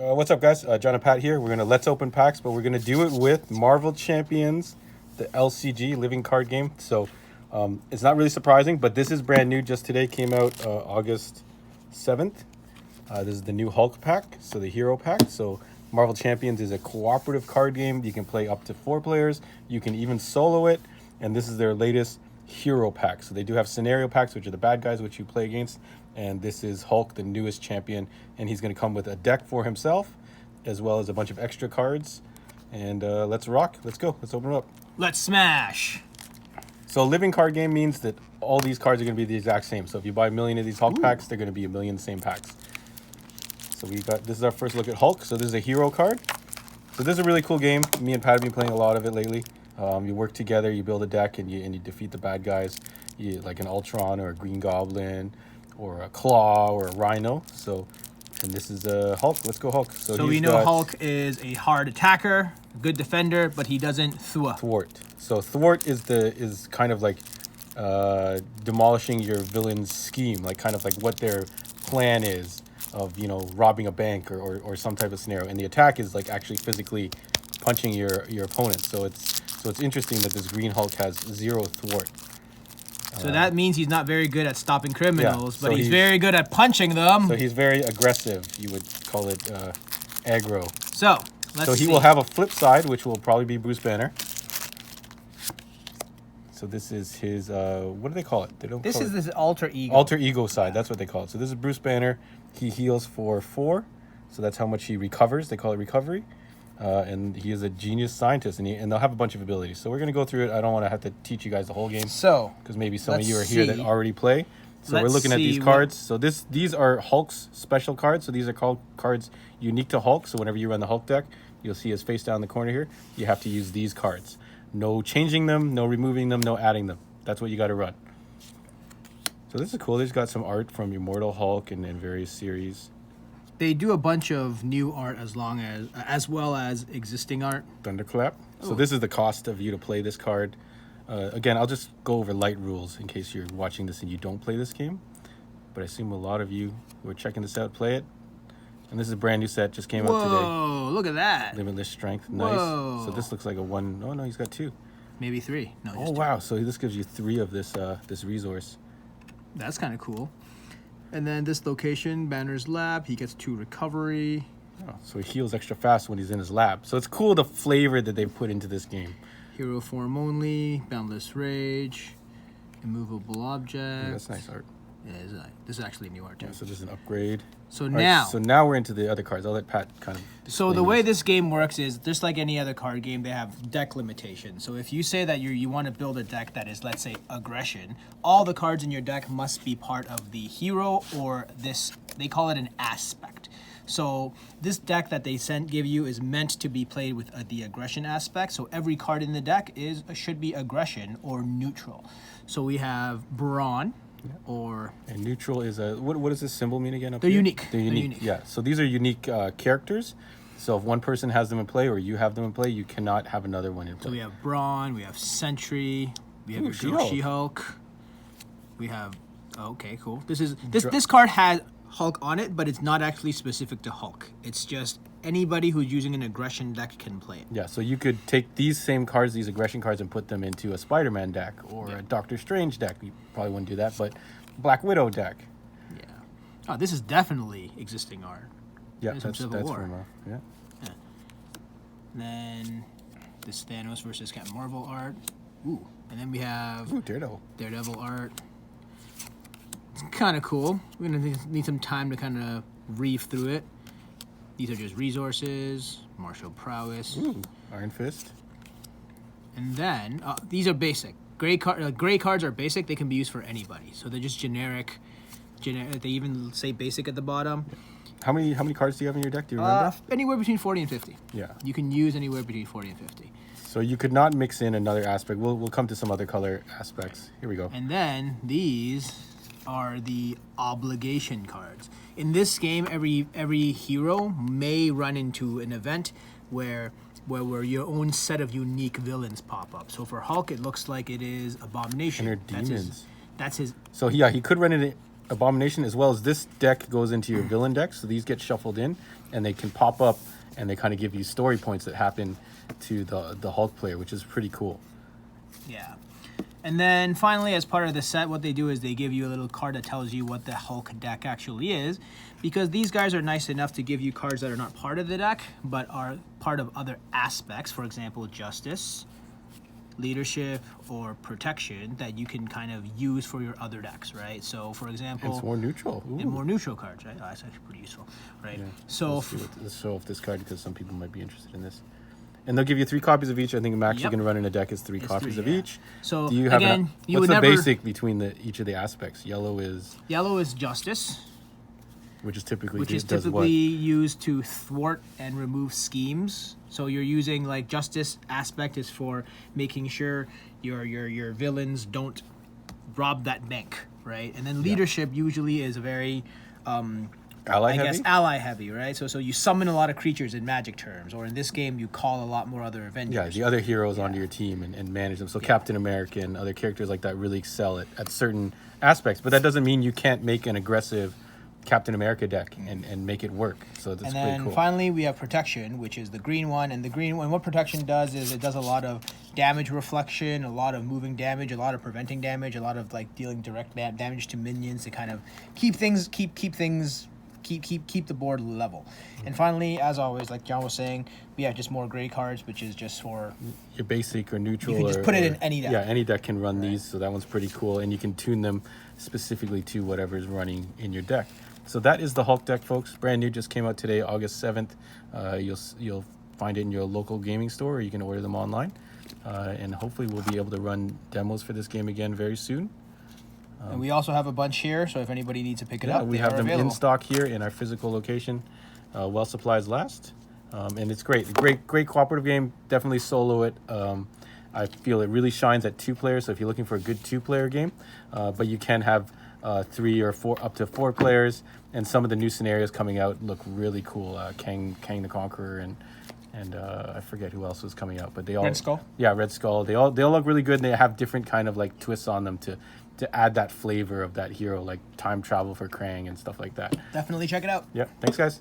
What's up, guys? John and Pat here. We're gonna let's open packs, but we're gonna do it with Marvel Champions, the LCG living card game. So it's not really surprising, but this is brand new. Just today came out August 7th. This is the new Hulk pack, so the hero pack. So Marvel Champions is a cooperative card game. You can play up to 4 players. You can even solo it, and this is their latest hero pack. So they do have scenario packs, which are the bad guys which you play against, and this is Hulk, the newest champion, and he's going to come with a deck for himself as well as a bunch of extra cards. And let's rock. Let's go. Let's open it up. Let's smash. So a living card game means that all these cards are going to be the exact same. So if you buy a million of these Hulk packs, they're going to be a million the same packs. So this is our first look at Hulk. So this is a hero card. So this is a really cool game. Me and Pat have been playing a lot of it lately. You work together, you build a deck, and you defeat the bad guys, like an Ultron or a Green Goblin or a Claw or a Rhino. So, and this is Hulk. Let's go Hulk. So we know Hulk is a hard attacker, good defender, but he doesn't thwart. So thwart is kind of like demolishing your villain's scheme, like kind of like what their plan is of, you know, robbing a bank or some type of scenario. And the attack is like actually physically punching your opponent. So it's interesting that this green Hulk has 0 thwart. So that means he's not very good at stopping criminals, yeah, but he's very good at punching them. So he's very aggressive. You would call it aggro. So let's he see. will have a flip side, which will probably be Bruce Banner. So this is his, what do they call it? They don't. This is his alter ego. Alter ego side. That's what they call it. So this is Bruce Banner. He heals for 4. So that's how much he recovers. They call it recovery. And he is a genius scientist, and they'll have a bunch of abilities. So we're going to go through it. I don't want to have to teach you guys the whole game. So, because maybe some of you are here that already play. So we're Let's looking at these see cards. So these are Hulk's special cards. So these are called cards unique to Hulk. So whenever you run the Hulk deck, you'll see his face down in the corner here. You have to use these cards. No changing them, no removing them, no adding them. That's what you got to run. So this is cool. They've got some art from Immortal Hulk and various series. They do a bunch of new art as well as existing art. Thunderclap. So this is the cost of you to play this card. Again, I'll just go over light rules in case you're watching this and you don't play this game. But I assume a lot of you who are checking this out play it. And this is a brand new set, just came out today. Whoa, look at that. Limitless Strength, nice. Whoa. So this looks like a 1. Oh no, he's got 2. Maybe 3. No, Oh wow, so this gives you 3 of this this resource. That's kind of cool. And then this location, Banner's lab, he gets 2 recovery. Oh, so he heals extra fast when he's in his lab. So it's cool the flavor that they've put into this game. Hero form only, boundless rage, immovable object. Yeah, that's nice art. Yeah, this is actually new art too. Yeah, so this is an upgrade. So So now we're into the other cards. I'll let Pat kind of. So the way this game works is just like any other card game, they have deck limitations. So if you say that you want to build a deck that is, let's say, aggression, all the cards in your deck must be part of the hero or this. They call it an aspect. So this deck that they give you is meant to be played with the aggression aspect. So every card in the deck should be aggression or neutral. So we have Brawn. And neutral is a what does this symbol mean again? They're unique. They're unique. Yeah. So these are unique characters. So if one person has them in play or you have them in play, you cannot have another one in play. So we have Brawn, we have Sentry, we have She-Hulk. We have okay, cool. This card has Hulk on it, but it's not actually specific to Hulk. It's just anybody who's using an aggression deck can play it. Yeah, so you could take these same cards, these aggression cards, and put them into a Spider-Man deck or a Doctor Strange deck. You probably wouldn't do that, but Black Widow deck. Yeah. Oh, this is definitely existing art. Yeah, that's from yeah. And then this Thanos versus Captain Marvel art. Ooh, and then we have Daredevil art. It's kind of cool. We're gonna need some time to kind of read through it. These are just resources, martial prowess. Ooh, Iron Fist. And then, these are basic. Gray cards are basic. They can be used for anybody. So they're just generic. They even say basic at the bottom. How many cards do you have in your deck? Do you remember? Anywhere between 40 and 50. Yeah. You can use anywhere between 40 and 50. So you could not mix in another aspect. We'll come to some other color aspects. Here we go. And then these are the obligation cards. In this game, every hero may run into an event where your own set of unique villains pop up. So for Hulk, it looks like it is Abomination. And they're demons. That's his. So yeah, he could run into Abomination, as well as this deck goes into your villain deck. So these get shuffled in, and they can pop up, and they kind of give you story points that happen to the Hulk player, which is pretty cool. Yeah. And then finally, as part of the set, what they do is they give you a little card that tells you what the Hulk deck actually is, because these guys are nice enough to give you cards that are not part of the deck, but are part of other aspects. For example, Justice, Leadership, or Protection that you can kind of use for your other decks, right? So, for example... It's more neutral. Ooh. And more neutral cards, right? Oh, that's actually pretty useful, right? Yeah. So... Let's show off this card because some people might be interested in this. And they'll give you 3 copies of each. I think max you can run in a deck is 3 copies of each. So do you have again, what's the basic between each of the aspects? Yellow is Justice, which is typically used to thwart and remove schemes. So you're using like Justice aspect is for making sure your villains don't rob that bank, right? And then Leadership usually is a very ally heavy, right? So you summon a lot of creatures in Magic terms, or in this game you call a lot more other Avengers. Yeah, the other heroes onto your team and manage them. So Captain America and other characters like that really excel at certain aspects, but that doesn't mean you can't make an aggressive Captain America deck and make it work. So that's pretty cool. And finally we have Protection, which is the green one. And the green one, what Protection does is it does a lot of damage reflection, a lot of moving damage, a lot of preventing damage, a lot of like dealing direct damage to minions to kind of keep the board level. And finally, as always, like John was saying, we have just more gray cards, which is just for your basic or neutral. You can just put it in any deck. Yeah, any deck can run these, so that one's pretty cool, and you can tune them specifically to whatever's running in your deck. So that is the Hulk deck, folks. Brand new, just came out today, August 7th. You'll find it in your local gaming store, or you can order them online. And hopefully we'll be able to run demos for this game again very soon. And we also have a bunch here, so if anybody needs to pick it up, we have them in stock here in our physical location. While supplies last, and it's great. Great cooperative game. Definitely solo it. I feel it really shines at 2 players. So if you're looking for a good 2-player game, but you can have 3 or 4, up to 4 players. And some of the new scenarios coming out look really cool. Kang the Conqueror and I forget who else was coming out, but they all Red Skull. Yeah, Red Skull. They all look really good, and they have different kind of like twists on them to add that flavor of that hero, like time travel for Krang and stuff like that. Definitely check it out. Yeah, thanks guys.